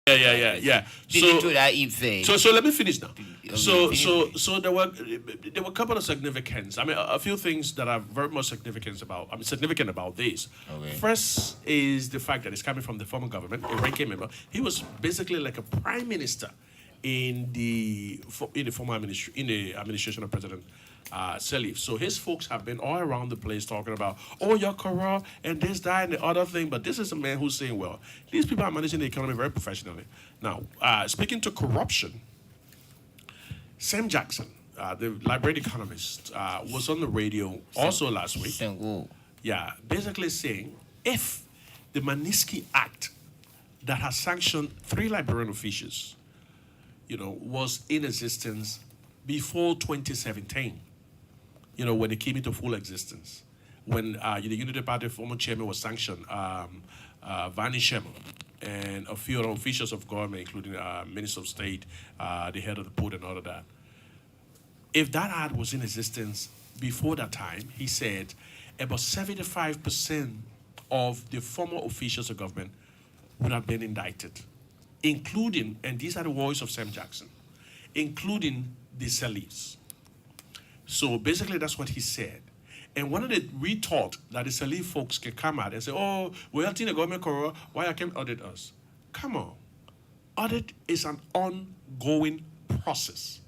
Yeah. So let me finish now. So there were a couple of significance. I mean, a few things that are very much significant about. I mean, significant about this. Okay. First is the fact that it's coming from the former government, a ranking member. He was basically like a prime minister in the former administration of President Salif. So his folks have been all around the place talking about, oh, you're corrupt and this, that, and the other thing. But this is a man who's saying, well, these people are managing the economy very professionally. Now, speaking to corruption, Sam Jackson, the library economist, was on the radio also last week. Single. Yeah, basically saying if the Manisky Act that has sanctioned three Liberian officials, was in existence before 2017, when it came into full existence, when the Unity Party former chairman was sanctioned, Vani Shema, and a few other officials of government, including Minister of State, the head of the port, and all of that. If that act was in existence before that time, he said about 75% of the former officials of government would have been indicted, including, and these are the words of Sam Jackson, including the Salifs. So basically, that's what he said. And one of the retort that the Salif folks can come out and say, oh, we're helping the government corrupt, why I can't audit us? Come on. Audit is an ongoing process.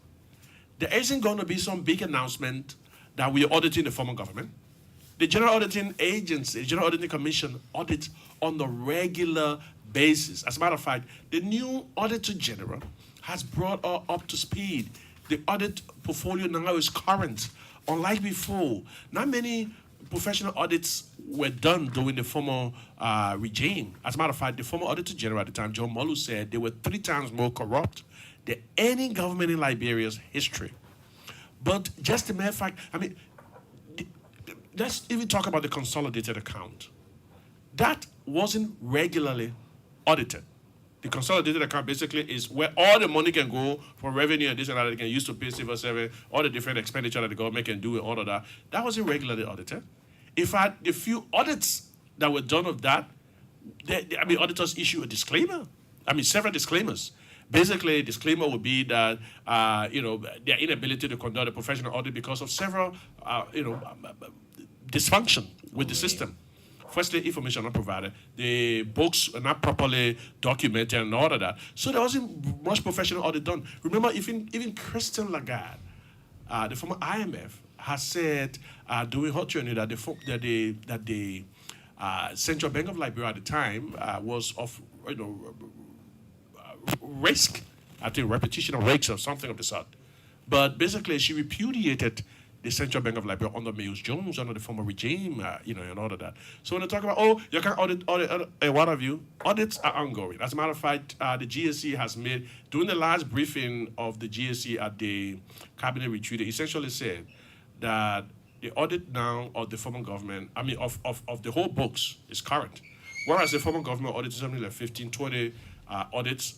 There isn't going to be some big announcement that we're auditing the former government. The General Auditing Agency, the General Auditing Commission audits on the regular basis. As a matter of fact, the new Auditor General has brought her up to speed. The audit portfolio now is current, unlike before. Not many professional audits were done during the former regime. As a matter of fact, the former Auditor General at the time, John Molu, said they were 3 times more corrupt than any government in Liberia's history. But just the mere fact, I mean, let's even talk about the consolidated account. That wasn't regularly audited. The consolidated account basically is where all the money can go for revenue and this and that they can use to pay civil service, all the different expenditure that the government can do and all of that. That wasn't regularly audited. In fact, the few audits that were done of that, auditors issue a disclaimer. Several disclaimers. Basically, a disclaimer would be that, their inability to conduct a professional audit because of several, dysfunction with the system. Firstly, information not provided. The books are not properly documented and all of that. So there wasn't much professional audit done. Remember, even Christine Lagarde, the former IMF, has said during her training that the Central Bank of Liberia at the time was of risk, I think repetition of risks or something of the sort. But basically, she repudiated the Central Bank of Liberia under Mills Jones, under the former regime, and all of that. So when they talk about, oh, you can't audit, what have you, audits are ongoing. As a matter of fact, the GSC has made, during the last briefing of the GSC at the cabinet retreat, they essentially said that the audit now of the former government, of the whole books is current. Whereas the former government audited something like 15, 20 audits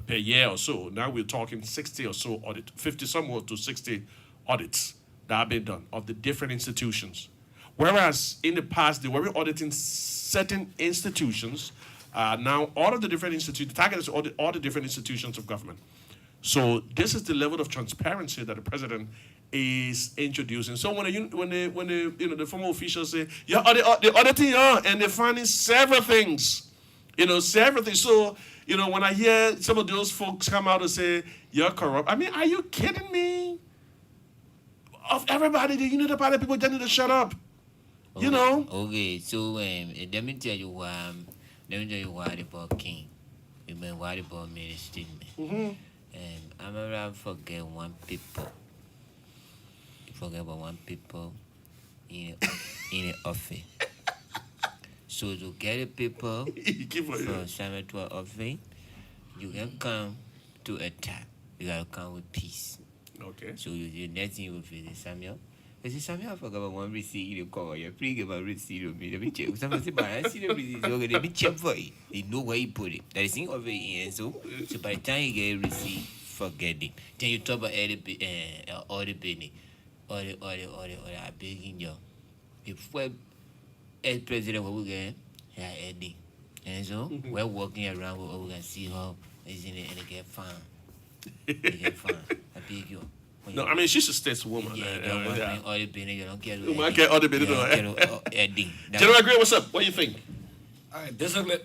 per year or so. Now we're talking 60 or so audits, 50 somewhere to 60 audits that have been done of the different institutions. Whereas in the past, they were auditing certain institutions. Now all of the different institutions, the target is to audit all the different institutions of government. So this is the level of transparency that the president is introducing. So when the former officials say, yeah, they're auditing, and they're finding several things. Several things. So, when I hear some of those folks come out and say, you're corrupt, are you kidding me? Of everybody, the party people just need to shut up. Okay, so let me tell you why the ball king. Why the ball made a statement. I'm around forget one people. You forget about one people in the office. So to get the people from Samuel to our office, you can come to attack. You gotta come with peace. Okay. So the next thing you will visit Samuel. I say, Samuel, I forgot about one receipt in the call. You're free give a receipt of me. Let me check. Someone say, but I see the receipt. So let me check for it. They know where you put it. That is in over here. So by the time you get a receipt, forget it. Then you talk about all the penny. All the begging you. If we El president what we get, yeah, Eddie. And so we're walking around, we can see how is in it and they get fun. They get fun. I beg you. No, I mean she's a stateswoman. Yeah, all the penny, you don't care. I get all the penny. General Agree, what's up? What do you think? Basically,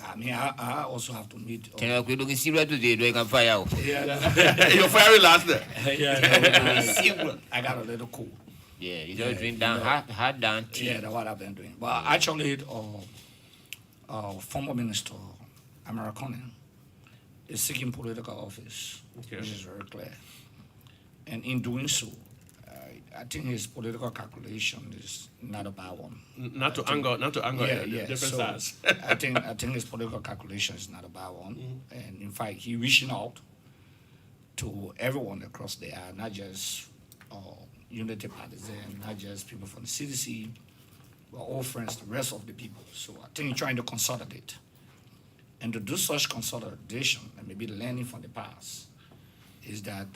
I mean, I also have to meet. Can I looking serious today? Do I can fire out? Yeah, You're firing last there. Yeah, I got a little cool. Yeah, you don't drink down hard down tea. Yeah, that's what I've been doing. But actually, former minister, American, is seeking political office, which is very clear. And in doing so, I think his political calculation is not a bad one. Not to anger. Different so sides. I think his political calculation is not a bad one. And in fact, he reaching out to everyone across the aisle, not just unity partisan, not just people from the CDC, we're all friends, the rest of the people. So I think he's trying to consolidate. And to do such consolidation, and maybe learning from the past, is that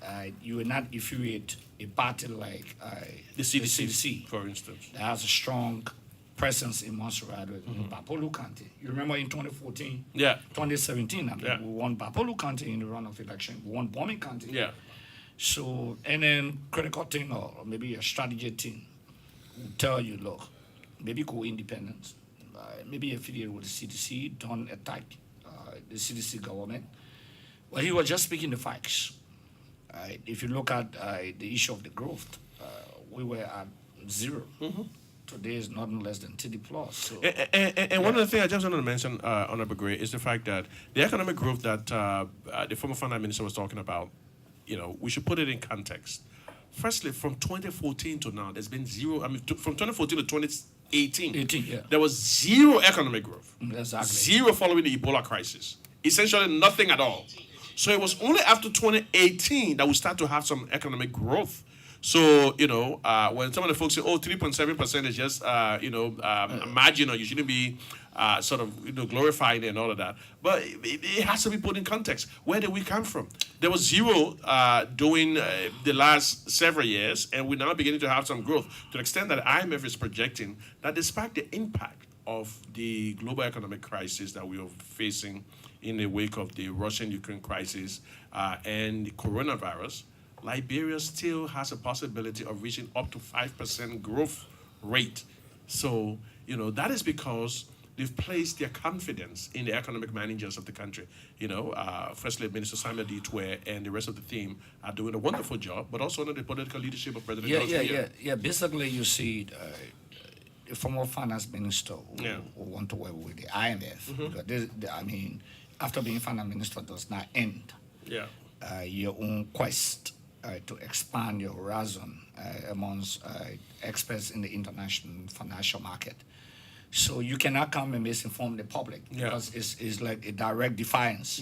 you will not infuriate a party like the CDC, for instance, that has a strong presence in Montserrat, in Bapolu County. You remember in 2014? Yeah. 2017, we won Bapolu County in the runoff election. We won Bombing County. Yeah. So, and then critical thing or maybe a strategy team will tell you, look, maybe go independent, maybe affiliated with the CDC, don't attack the CDC government. Well, he was just speaking the facts. If you look at the issue of the growth, we were at 0. Today is nothing less than 30 plus. So, and one of the things I just wanted to mention, Honorable Gray, is the fact that the economic growth that the former finance minister was talking about, we should put it in context. Firstly, from 2014 to now, there's been zero. I mean, from 2014 to 2018, there was zero economic growth. Exactly. Zero following the Ebola crisis. Essentially nothing at all. So it was only after 2018 that we start to have some economic growth. So, when some of the folks say, 3.7% is just, marginal, you shouldn't be glorifying it and all of that. But it has to be put in context. Where did we come from? There was zero during the last several years, and we're now beginning to have some growth to the extent that IMF is projecting that despite the impact of the global economic crisis that we are facing in the wake of the Russian-Ukraine crisis and the coronavirus, Liberia still has a possibility of reaching up to 5% growth rate. So, that is because they've placed their confidence in the economic managers of the country. Firstly, Minister Samuel Ditwe and the rest of the team are doing a wonderful job, but also under the political leadership of President George. Yeah. Basically, you see the former finance minister who want to work with the IMF. Because after being finance minister does not end your own quest to expand your horizon amongst experts in the international financial market. So you cannot come and misinform the public because it's like a direct defiance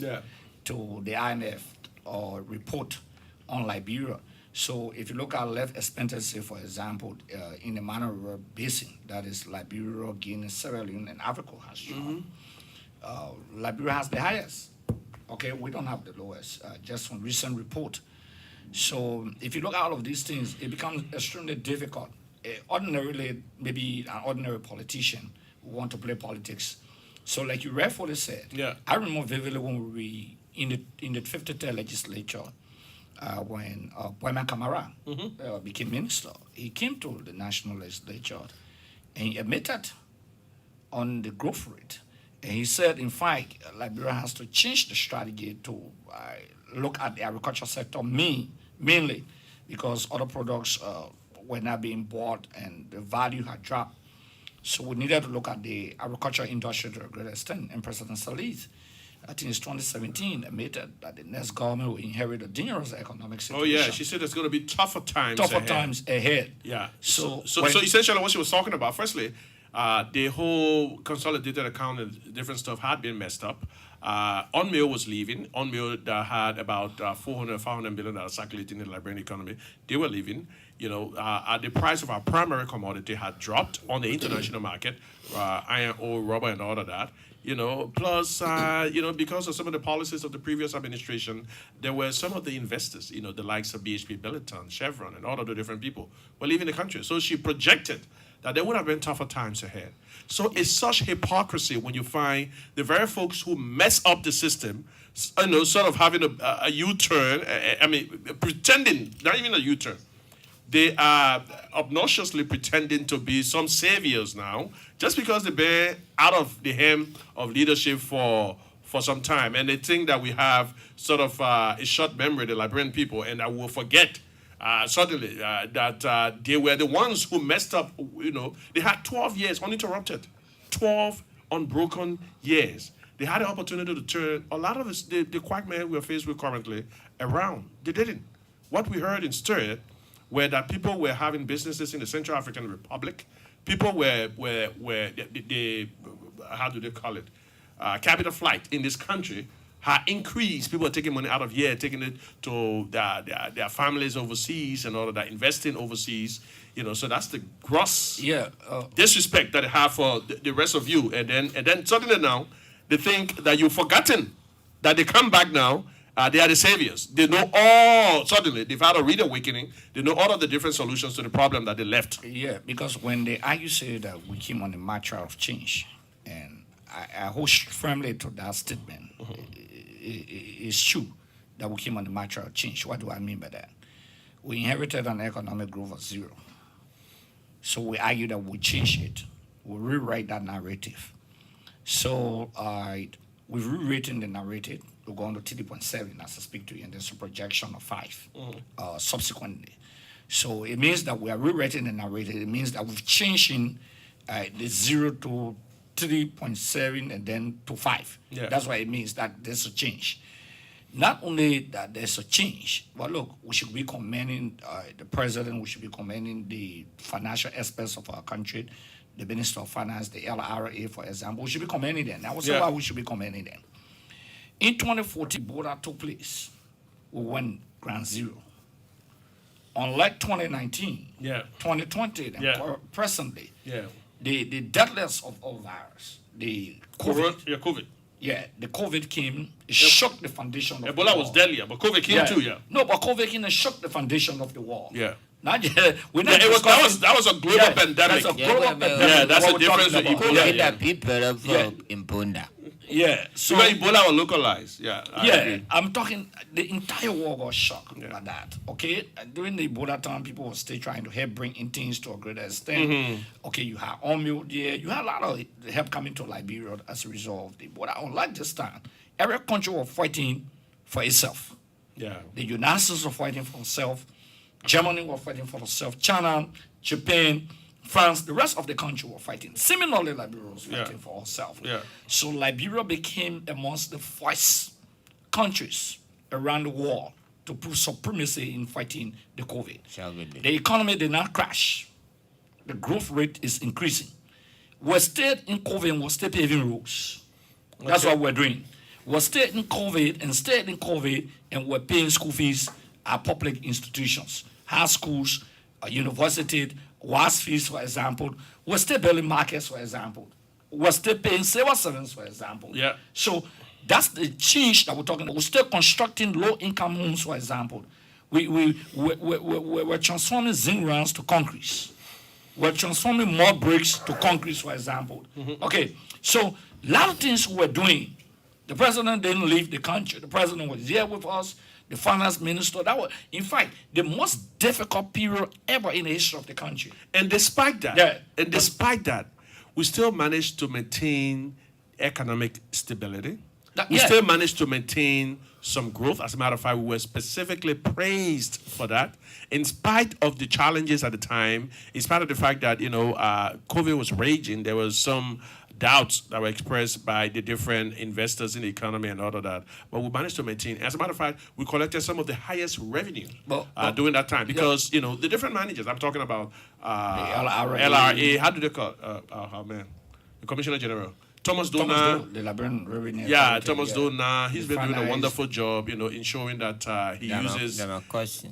to the IMF or report on Liberia. So if you look at left expectancy, for example, in the Mana River Basin, that is Liberia, Guinea, Sierra Leone, and Africa has shown. Liberia has the highest. Okay, we don't have the lowest, just from recent report. So if you look at all of these things, it becomes extremely difficult. Ordinarily, maybe an ordinary politician who want to play politics. So like you rightfully said, I remember vividly when we in the 53rd legislature, when Boyman Kamara became minister, he came to the national legislature and he admitted on the growth rate. And he said, in fact, Liberia has to change the strategy to look at the agriculture sector mainly because other products were not being bought and the value had dropped. So we needed to look at the agriculture industry to a great extent. And President Salih, I think it's 2017, admitted that the next government will inherit a dangerous economic situation. Oh, yeah. She said there's going to be tougher times ahead. Yeah. So essentially what she was talking about, firstly, the whole consolidated account and different stuff had been messed up. Unmill was leaving. Unmill had about $400 billion circulating in the Liberian economy. They were leaving. The price of our primary commodity had dropped on the international market, iron ore, rubber, and all of that. Plus, because of some of the policies of the previous administration, there were some of the investors, the likes of BHP Billiton, Chevron, and all of the different people were leaving the country. So she projected that there would have been tougher times ahead. So it's such hypocrisy when you find the very folks who mess up the system, sort of having a U-turn, pretending, not even a U-turn. They are obnoxiously pretending to be some saviors now, just because they've been out of the hem of leadership for some time. And they think that we have sort of a short memory, the Liberian people, and that we'll forget suddenly that they were the ones who messed up. They had 12 years uninterrupted, 12 unbroken years. They had the opportunity to turn a lot of the quagmire we're faced with currently around. They didn't. What we heard instead were that people were having businesses in the Central African Republic. People were how do they call it? Capital flight in this country had increased. People are taking money out of here, taking it to their families overseas and all of that, investing overseas. So that's the gross disrespect that they have for the rest of you. And then suddenly now, they think that you've forgotten that they come back now. They are the saviors. They know suddenly, they've had a real awakening. They know all of the different solutions to the problem that they left. Yeah, because when they argue say that we came on a march of change, and I hold firmly to that statement. It's true that we came on the march of change. What do I mean by that? We inherited an economic growth of zero. So we argue that we change it. We rewrite that narrative. So we've rewritten the narrative. We're going to 3.7 as I speak to you, and there's a projection of 5 subsequently. So it means that we are rewriting the narrative. It means that we've changed the 0 to 3.7 and then to 5. Yeah. That's what it means, that there's a change. Not only that there's a change, but look, we should be commending the president, we should be commending the financial experts of our country, the Minister of Finance, the LRA, for example. We should be commending them. Now, why we should be commending them. In 2014, Ebola took place. We went ground zero. Unlike 2019, 2020, and presently, the deadliest of all virus, the COVID. COVID. Yeah, the COVID came, it shook the foundation of Ebola was deadlier, but COVID came too, No, but COVID came and shook the foundation of the wall. Yeah. Not, that was a global pandemic. That's a global pandemic. That's the difference with Ebola. Yeah, people in Ponda. Yeah, so Ebola was localized. I'm talking the entire world was shocked by that. Okay, and during the Ebola time, people were still trying to help bring in things to a greater extent. Okay, you had oil there, you had a lot of help coming to Liberia as a result of the Ebola. Unlike this time, every country was fighting for itself. Yeah, the United States were fighting for itself. Germany was fighting for itself. China, Japan, France, the rest of the country were fighting. Similarly, Liberia was fighting for herself. Yeah. So Liberia became amongst the first countries around the world to prove supremacy in fighting the COVID. The economy did not crash. The growth rate is increasing. We're still in COVID and we're still paving roads. That's what we're doing. We're still in COVID and we're paying school fees at public institutions, high schools, universities, WAS fees, for example. We're still building markets, for example. We're still paying civil servants, for example. Yeah. So that's the change that we're talking about. We're still constructing low-income homes, for example. We're transforming zinc rounds to concrete. We're transforming more bricks to concrete, for example. Okay, so a lot of things we're doing. The president didn't leave the country. The president was here with us. The finance minister, that was, in fact, the most difficult period ever in the history of the country. And despite that, we still managed to maintain economic stability. We still managed to maintain some growth. As a matter of fact, we were specifically praised for that. In spite of the challenges at the time, in spite of the fact that, COVID was raging, there was some doubts that were expressed by the different investors in the economy and all of that. But we managed to maintain. As a matter of fact, we collected some of the highest revenue during that time because, the different managers, I'm talking about the LRA. LRA, how do they call it? The Commissioner General. Thomas Dona, the Liberian Revenue. Thomas Dona, he's been doing a wonderful job, ensuring that he uses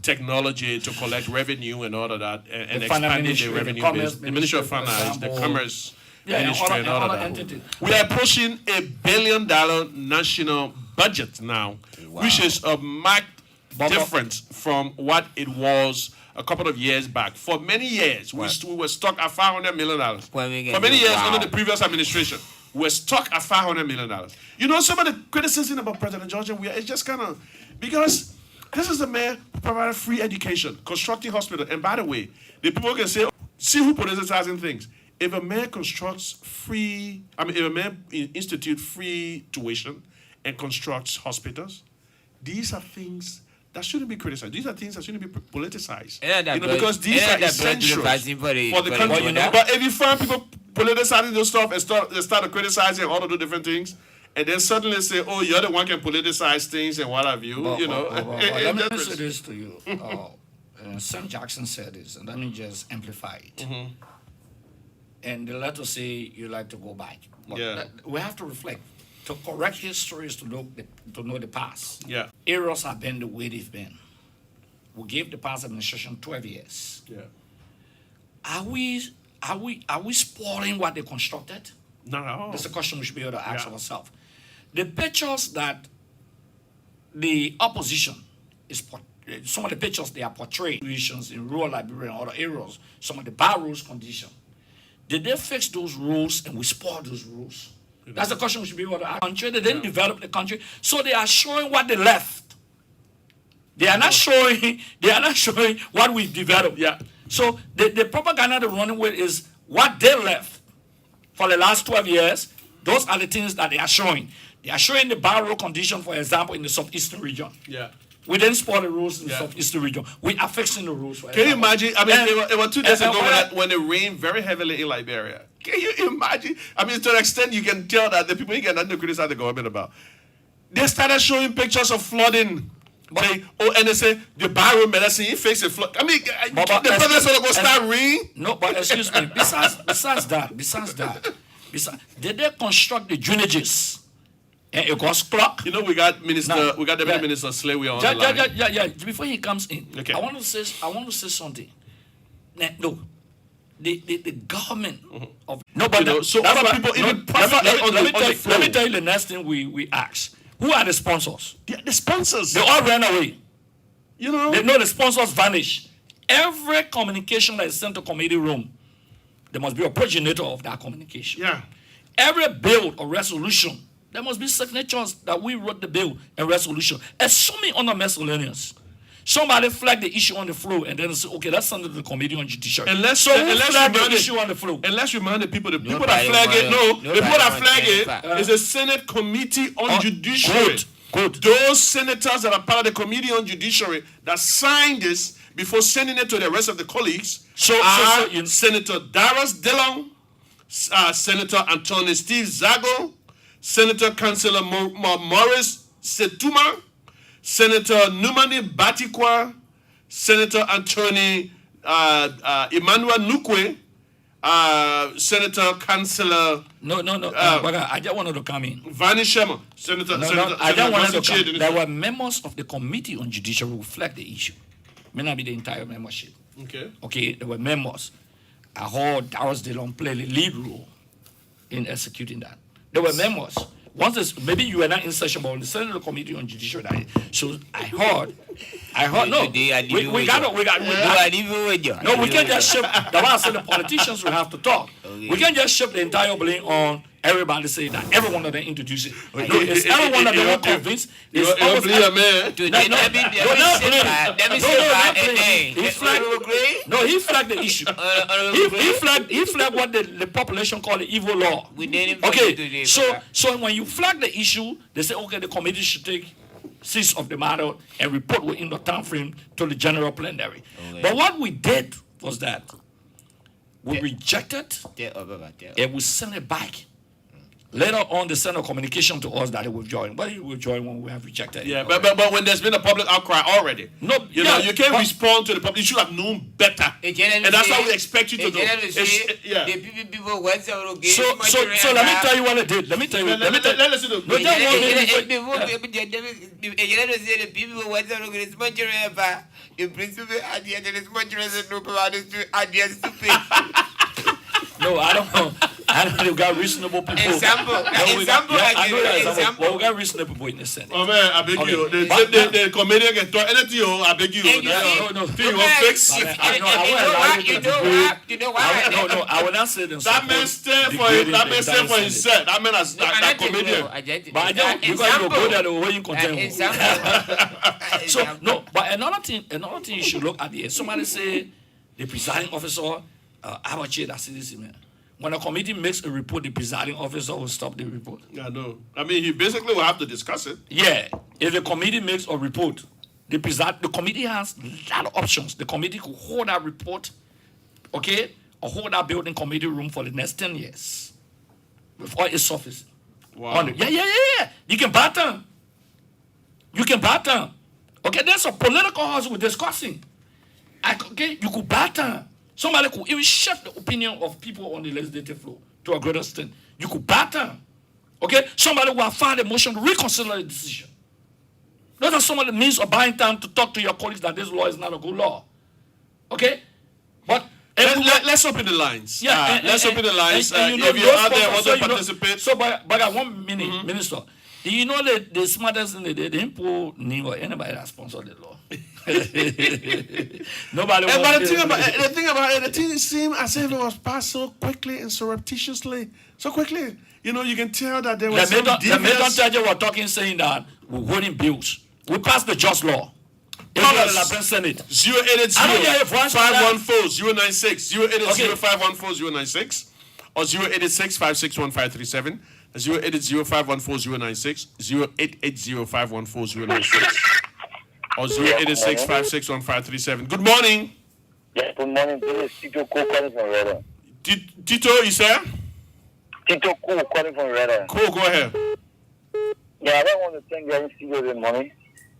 technology to collect revenue and all of that, and expanding the revenue base. The Ministry of Finance, the Commerce Ministry, and all of that. We are approaching $1 billion national budget now, which is a marked different from what it was a couple of years back. For many years, we were stuck at $500 million. For many years under the previous administration, we were stuck at $500 million. You know, some of the criticism about President George, it's just kind of, because this is the man who provided free education, constructing hospitals. And by the way, the people can say, see who politicizing things. If a man if a man institute free tuition and constructs hospitals, these are things that shouldn't be criticized. These are things that shouldn't be politicized. Because these are essential for the country. But if you find people politicizing those stuff and they start criticizing all of the different things, and then suddenly say, oh, you're the one can politicize things and what have you, let me say this to you. Sam Jackson said this, and let me just amplify it. Mm-hmm. And the letter say you like to go back. But we have to reflect. To correct history is to know the past. Yeah. Errors have been the way they've been. We gave the past administration 12 years. Yeah. Are we spoiling what they constructed? Not at all. That's the question we should be able to ask ourselves. The pictures that the opposition is some of the pictures they are portraying in rural Liberia and other areas, some of the bad rules condition. Did they fix those rules and we spoil those rules? That's the question we should be able to ask. Country, they didn't develop the country, so they are showing what they left. They are not showing. They are not showing what we developed. Yeah. So the propaganda they're running with is what they left for the last 12 years. Those are the things that they are showing. They are showing the bad road condition, for example, in the southeastern region. Yeah. We didn't spoil the rules in the southeastern region. We are fixing the rules. Can you imagine? I mean, it was 2 days ago when it rained very heavily in Liberia. Can you imagine? I mean, to an extent, you can tell that the people you get nothing to criticize the government about. They started showing pictures of flooding. And they say the barrel medicine, he fixed a flood. I mean, the president's going to start rain. No, but excuse me. Besides that, did they construct the drainages? And it was clock. You know, we got Deputy Minister Slawy on the line. Yeah. Before he comes in, okay. I want to say something. No, the government of no, but let me tell you the next thing we ask. Who are the sponsors? The sponsors. They all ran away. You know, the sponsors vanished. Every communication that is sent to committee room, there must be a progenitor of that communication. Yeah. Every bill or resolution, there must be signatures that we wrote the bill and resolution. Assuming on the miscellaneous. Somebody flag the issue on the floor and then say, okay, let's send it to the committee on judiciary. Unless the issue on the floor. Unless remind the people that flag it is a Senate Committee on Judiciary. Good. Those senators that are part of the Committee on Judiciary that signed this before sending it to the rest of the colleagues are Senator Darius Dillon, Senator Anthony Steve Zago, Senator Councilor Morris Setuma, Senator Numani Batikwa, Senator Anthony Emmanuel Nukwe, Senator Councilor. No. I just wanted to come in. Vani Shema, Senator. I just wanted to come. There were members of the Committee on Judiciary who flagged the issue. May not be the entire membership. Okay, there were members. I heard Darius Dillon play the lead role in executing that. There were members. Maybe you were not in session, but on the Senate Committee on Judiciary, so I heard. No, we can't just shift. That's why I said the politicians will have to talk. Okay. We can't just shift the entire blame on everybody saying that everyone of them introduce it. No, it's everyone that they were convinced. He flagged the issue. He flagged what the population call the evil law. Okay, so when you flag the issue, they say, okay, the committee should take cease of the matter and report within the time frame to the general plenary. Okay. But what we did was that we rejected and we sent it back. Later on, they sent a communication to us that it will join. But it will join when we have rejected it. Yeah, but when there's been a public outcry already, you can't respond to the public. You should have known better. And that's how we expect you to do. So let me tell you what I did. Let me tell you. Let us do No, I don't know. I know we got reasonable people. Example. I know that example. But we got reasonable people in the Senate. Oh man, I beg you. The comedian get to anything. I beg you. No. Thing you fix. You know why? No. I will not say them. That man stand for him. That man stand for himself. That man is that comedian. But I don't because you go there the way you contain. So no, but another thing you should look at here. Somebody say the presiding officer, how much that's this man. When a committee makes a report, the presiding officer will stop the report. Yeah, no. I mean, he basically will have to discuss it. Yeah, if the committee makes a report, the committee has a lot of options. The committee could hold that report, okay, or hold that building committee room for the next 10 years before it surfaces. Wow. Yeah. You can batter. Okay, there's a political house we're discussing. Okay, you could batter. Somebody could even shift the opinion of people on the legislative floor to a greater extent. You could batter. Okay, somebody will have filed a motion to reconsider the decision. Those are some of the means of buying time to talk to your colleagues that this law is not a good law. Okay, but let's open the lines. Yeah, let's open the lines. And if you're out there, want to participate. So, but 1 minute, Minister. You know the smartest thing they didn't pull Nemo or anybody that sponsored the law. Nobody. But the thing about it, the thing seemed as if it was passed so quickly and surreptitiously, so quickly. You know, you can tell that there was some devious. The Meton Judge were talking, saying that we're holding bills. We passed the just law. Senate. 080-514-096, 080-514-096, or 086-561-537, 080-514-096, 088-514-096, or 086-561-537. Good morning. Yeah, good morning. This is Tito Ko calling from Reda. Tito, you say? Tito Ko calling from Reda. Cool, go ahead. Yeah, I don't want to thank you studio this morning.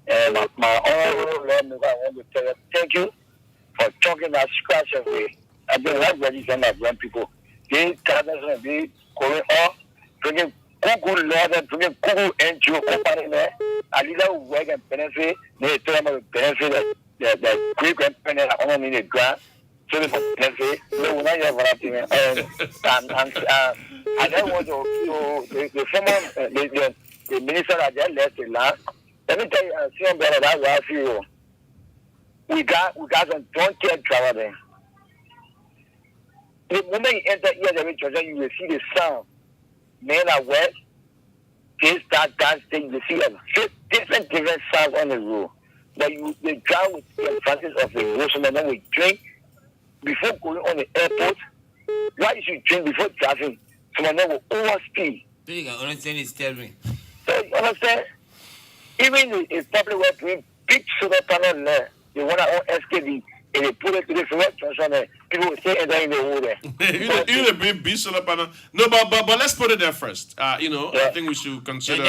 And my honorable Lord, I want to tell you thank you for talking that scratch of me. I've been like ready to my young people. They can't be going on, bringing Google Lord and bringing Google NGO company there. I need to work and benefit. They tell them about benefit that great grandparents are only in the grant. So they benefit. No, not yet for that thing. And I don't want to the former the minister that just left the land. Let me tell you, Sion better that way I feel. We got some don't care travel there. The moment you enter here, you will see the sound. Men are wet. This, that thing. You see different sounds on the road. But they drive with the advantage of the road. So then we drink before going on the airport. Why you should drink before driving? So then we overspeed. So you can understand it's steering. So you understand? Even if public were doing big solar panel there, they want to own SKD, and they put it to the solar transformer, people will stay in the hole there. You big solar panel. No, but let's put it there first. I think we should consider.